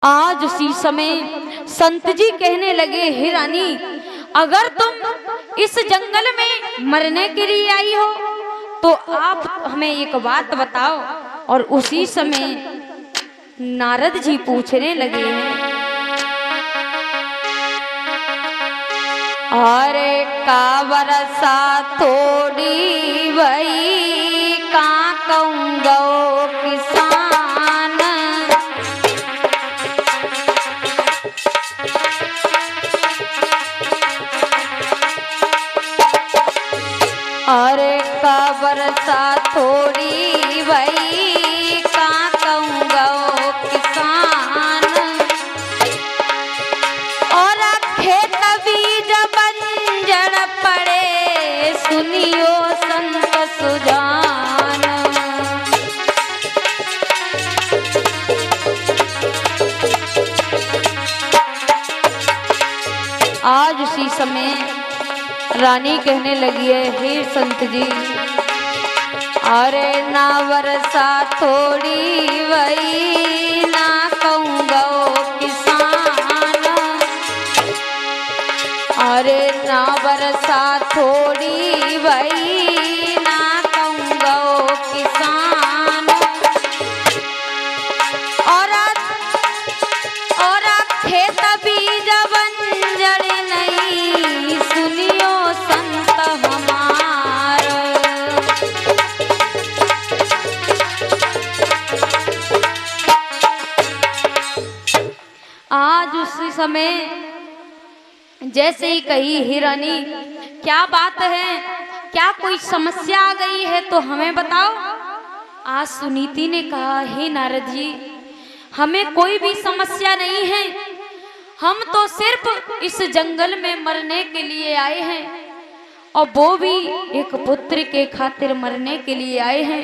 आज उसी समय संत जी कहने लगे, हे रानी, अगर तुम इस जंगल में मरने के लिए आई हो तो आप हमें एक बात बताओ। और उसी समय नारद जी पूछने लगे हैं, अरे का बरसा थोड़ी वही का कहूँगो किसान, अरे का बरसा थोड़ी वही का कहूँगो किसान, और खेत बीज बंजर पड़े सुनियो संत सुजान। आज उसी समय रानी कहने लगी है, हे संत जी, अरे ना वर्षा थोड़ी वही ना कहूँगो किसान, अरे ना वर्षा थोड़ी वही ना कहूँगो किसान, और खेत बीज बंजर नहीं सुनियो संत हमार। आज उसी समय जैसे ही कही, हे रानी, क्या बात है, क्या कोई समस्या आ गई है तो हमें बताओ। आज सुनीति ने कहा, हे नारद जी, हमें कोई भी समस्या नहीं है, हम तो सिर्फ इस जंगल में मरने के लिए आए हैं, और वो भी एक पुत्र के खातिर मरने के लिए आए हैं।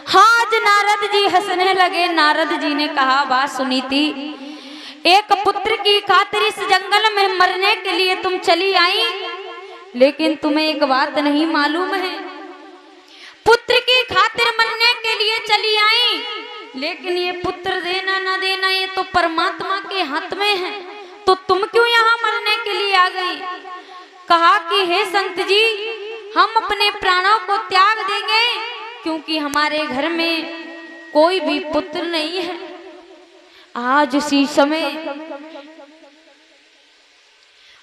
हाँ, आज नारद जी हंसने लगे। नारद जी ने कहा, वाह सुनीति, एक पुत्र की खातिर इस जंगल में मरने के लिए तुम चली आई, लेकिन तुम्हें एक बात नहीं मालूम है, पुत्र की खातिर मरने के लिए चली आई, लेकिन ये पुत्र देना ना देना ये तो परमात्मा के हाथ में है, तो तुम क्यों यहाँ मरने के लिए आ गई। कहा कि हे संत जी, हम अपने प्राणों को त्याग देंगे, क्योंकि हमारे घर में कोई भी पुत्र नहीं है। आज उसी समय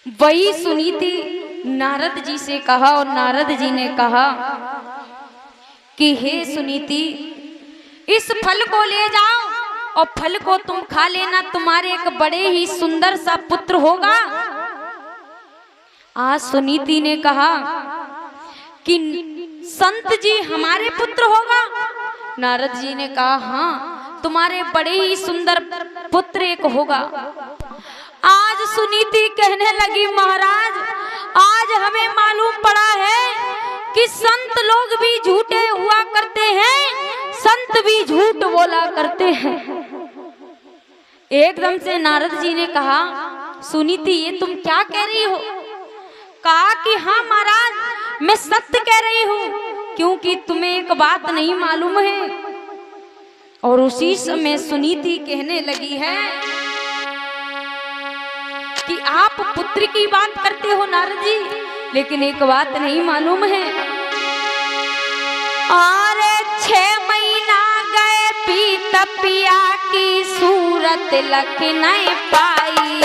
वही सुनीति नारद जी से कहा, और नारद जी ने कहा कि हे सुनीति, इस फल को ले जाओ और फल को तुम खा लेना, तुम्हारे एक बड़े ही सुंदर सा पुत्र होगा। आज सुनीति ने कहा कि संत जी, हमारे पुत्र होगा। नारद जी ने कहा, हाँ, तुम्हारे बड़े ही सुंदर पुत्र एक होगा। आज सुनीति कहने लगी, महाराज, आज हमें मालूम पड़ा है कि संत लोग भी झूठे हुआ करते हैं, संत भी झूठ बोला करते हैं। एकदम से नारद जी ने कहा, सुनीति, ये तुम क्या कह रही हो। कहा कि हाँ महाराज, मैं सत्य कह रही हूँ, क्योंकि तुम्हें एक बात नहीं मालूम है। और उसी समय सुनीति कहने लगी है कि आप पुत्र की बात करते हो नारद जी, लेकिन एक बात नहीं मालूम है। अरे 6 महीना गए पीत पिया की सूरत लख नहीं पाई,